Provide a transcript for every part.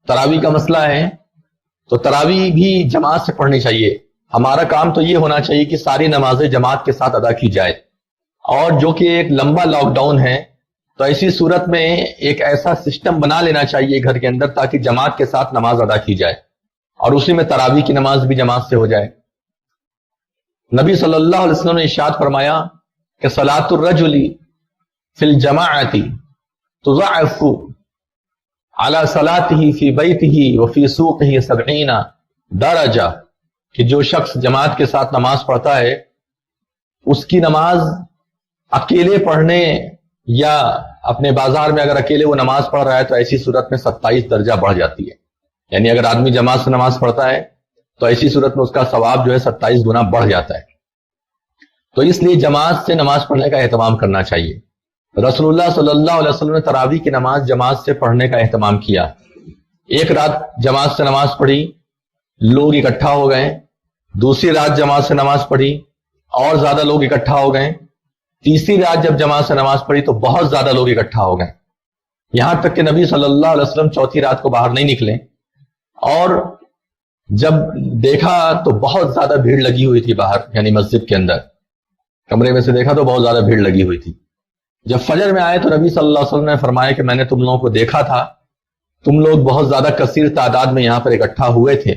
تراویح کا مسئلہ ہے تو تراویح بھی جماعت سے پڑھنی چاہیے. ہمارا کام تو یہ ہونا چاہیے کہ ساری نمازیں جماعت کے ساتھ ادا کی جائے. اور جو کہ ایک لمبا لاک ڈاؤن ہے تو ایسی صورت میں ایک ایسا سسٹم بنا لینا چاہیے گھر کے اندر تاکہ جماعت کے ساتھ نماز ادا کی جائے اور اسی میں تراویح کی نماز بھی جماعت سے ہو جائے. نبی صلی اللہ علیہ وسلم نے ارشاد فرمایا کہ صلاۃ الرجل فی الجماعۃ تضاعف علی صلاته فی بیتہ وفی سوقہ 70 درجہ، کہ جو شخص جماعت کے ساتھ نماز پڑھتا ہے اس کی نماز اکیلے پڑھنے یا اپنے بازار میں اگر اکیلے وہ نماز پڑھ رہا ہے تو ایسی صورت میں 27 درجہ بڑھ جاتی ہے. یعنی اگر آدمی جماعت سے نماز پڑھتا ہے تو ایسی صورت میں اس کا ثواب جو ہے 27 گنا بڑھ جاتا ہے. تو اس لیے جماعت سے نماز پڑھنے کا اہتمام کرنا چاہیے. رسول اللہ صلی اللہ علیہ وسلم نے تراویح کی نماز جماعت سے پڑھنے کا اہتمام کیا. ایک رات جماعت سے نماز پڑھی، لوگ اکٹھا ہو گئے. دوسری رات جماعت سے نماز پڑھی اور زیادہ لوگ اکٹھا ہو گئے. تیسری رات جب جماعت سے نماز پڑھی تو بہت زیادہ لوگ اکٹھا ہو گئے، یہاں تک کہ نبی صلی اللہ علیہ وسلم چوتھی رات کو باہر نہیں نکلے. اور جب دیکھا تو بہت زیادہ بھیڑ لگی ہوئی تھی باہر، یعنی مسجد کے اندر. کمرے میں سے دیکھا تو بہت زیادہ بھیڑ لگی ہوئی تھی. جب فجر میں آئے تو نبی صلی اللہ علیہ وسلم نے فرمایا کہ میں نے تم لوگوں کو دیکھا تھا، تم لوگ بہت زیادہ کثیر تعداد میں یہاں پر اکٹھا ہوئے تھے،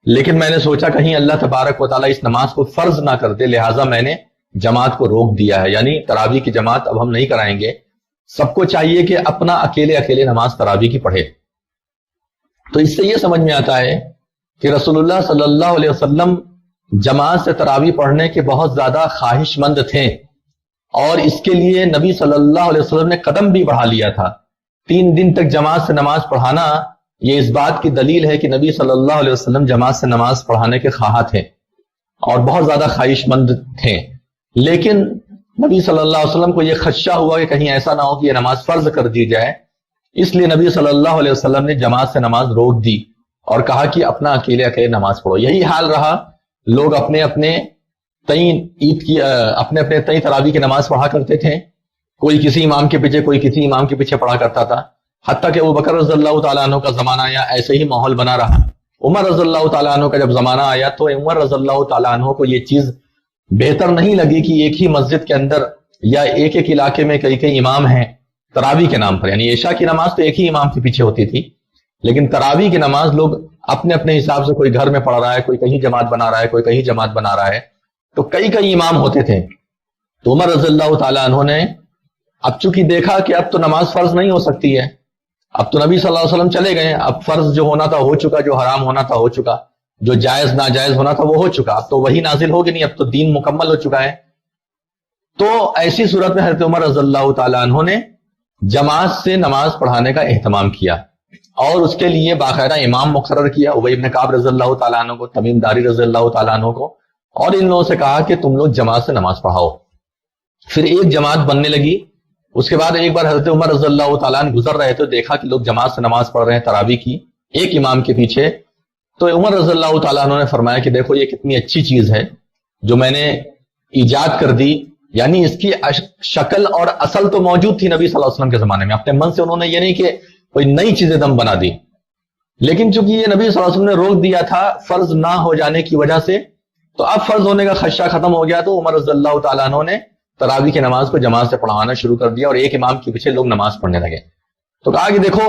لیکن میں نے سوچا کہیں اللہ تبارک و تعالیٰ اس نماز کو فرض نہ کر دے، لہٰذا میں نے جماعت کو روک دیا ہے. یعنی تراویح کی جماعت اب ہم نہیں کرائیں گے، سب کو چاہیے کہ اپنا اکیلے نماز تراویح کی پڑھے. تو اس سے یہ سمجھ میں آتا ہے کہ رسول اللہ صلی اللہ علیہ وسلم جماعت سے تراویح پڑھنے کے بہت زیادہ خواہش مند تھے، اور اس کے لیے نبی صلی اللہ علیہ وسلم نے قدم بھی بڑھا لیا تھا. 3 دن تک جماعت سے نماز پڑھانا یہ اس بات کی دلیل ہے کہ نبی صلی اللہ علیہ وسلم جماعت سے نماز پڑھانے کے خواہاں تھے اور بہت زیادہ خواہش مند تھے. لیکن نبی صلی اللہ علیہ وسلم کو یہ خدشہ ہوا کہ کہیں ایسا نہ ہو کہ یہ نماز فرض کر دی جائے، اس لیے نبی صلی اللہ علیہ وسلم نے جماعت سے نماز روک دی اور کہا کہ اپنا اکیلے نماز پڑھو. یہی حال رہا، لوگ اپنے اپنے تئیں تراویح کی نماز پڑھا کرتے تھے. کوئی کسی امام کے پیچھے، کوئی کسی امام کے پیچھے پڑھا کرتا تھا، حتیٰ کہ ابوبکر رضی اللہ تعالیٰ عنہ کا زمانہ آیا، ایسے ہی ماحول بنا رہا. عمر رضی اللہ تعالیٰ عنہ کا جب زمانہ آیا تو عمر رضی اللہ تعالیٰ عنہ کو یہ چیز بہتر نہیں لگی کہ ایک ہی مسجد کے اندر یا ایک علاقے میں کئی امام ہیں تراویح کے نام پر. یعنی عشاء کی نماز تو ایک ہی امام کے پیچھے ہوتی تھی، لیکن تراویح کی نماز لوگ اپنے اپنے حساب سے، کوئی گھر میں پڑھ رہا ہے، کوئی کہیں جماعت بنا رہا ہے، کوئی کہیں جماعت بنا رہا ہے، تو کئی امام ہوتے تھے. تو عمر رضی اللہ تعالیٰ عنہ نے اب چونکہ دیکھا کہ اب تو نماز فرض نہیں ہو سکتی ہے، اب تو نبی صلی اللہ علیہ وسلم چلے گئے، اب فرض جو ہونا تھا ہو چکا، جو حرام ہونا تھا ہو چکا، جو جائز ناجائز ہونا تھا وہ ہو چکا، اب تو وہی نازل ہوگی نہیں، اب تو دین مکمل ہو چکا ہے. تو ایسی صورت میں حضرت عمر رضی اللہ تعالیٰ عنہ نے جماعت سے نماز پڑھانے کا اہتمام کیا اور اس کے لیے باقاعدہ امام مقرر کیا، ابی بن کعب رضی اللہ تعالیٰ عنہ کو، تمیم داری رضی اللہ تعالیٰ عنہ کو، اور ان لوگوں سے کہا کہ تم لوگ جماعت سے نماز پڑھاؤ. پھر ایک جماعت بننے لگی. اس کے بعد ایک بار حضرت عمر رضی اللہ تعالیٰ عنہ گزر رہے تھے، دیکھا کہ لوگ جماعت سے نماز پڑھ رہے ہیں تراویح کی ایک امام کے پیچھے. تو عمر رضی اللہ تعالیٰ عنہ نے فرمایا کہ دیکھو یہ کتنی اچھی چیز ہے جو میں نے ایجاد کر دی. یعنی اس کی شکل اور اصل تو موجود تھی نبی صلی اللہ علیہ وسلم کے زمانے میں، اپنے من سے انہوں نے یہ نہیں کہ کوئی نئی چیزیں دم بنا دی، لیکن چونکہ یہ نبی صلی اللہ علیہ وسلم نے روک دیا تھا فرض نہ ہو جانے کی وجہ سے، تو اب فرض ہونے کا خدشہ ختم ہو گیا. تو عمر رضی اللہ تعالیٰ عنہ نے تراویح کی نماز کو جماعت سے پڑھانا شروع کر دیا اور ایک امام کے پیچھے لوگ نماز پڑھنے لگے. تو کہا کہ دیکھو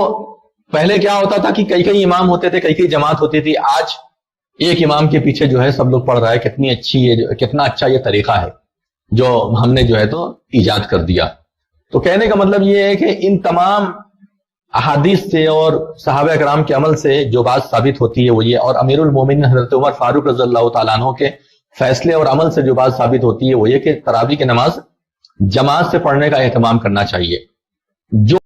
پہلے کیا ہوتا تھا کہ کئی امام ہوتے تھے، کئی جماعت ہوتی تھی، آج ایک امام کے پیچھے جو ہے سب لوگ پڑھ رہا ہے. کتنی اچھی ہے، کتنا اچھا یہ طریقہ ہے جو ہم نے جو ہے تو ایجاد کر دیا. تو کہنے کا مطلب یہ ہے کہ ان تمام احادیث سے اور صحابہ کرام کے عمل سے جو بات ثابت ہوتی ہے وہ یہ، اور امیر المومنین حضرت عمر فاروق رضی اللہ تعالیٰ عنہ کے فیصلے اور عمل سے جو بات ثابت ہوتی ہے وہ یہ کہ تراویح کی نماز جماعت سے پڑھنے کا اہتمام کرنا چاہیے. جو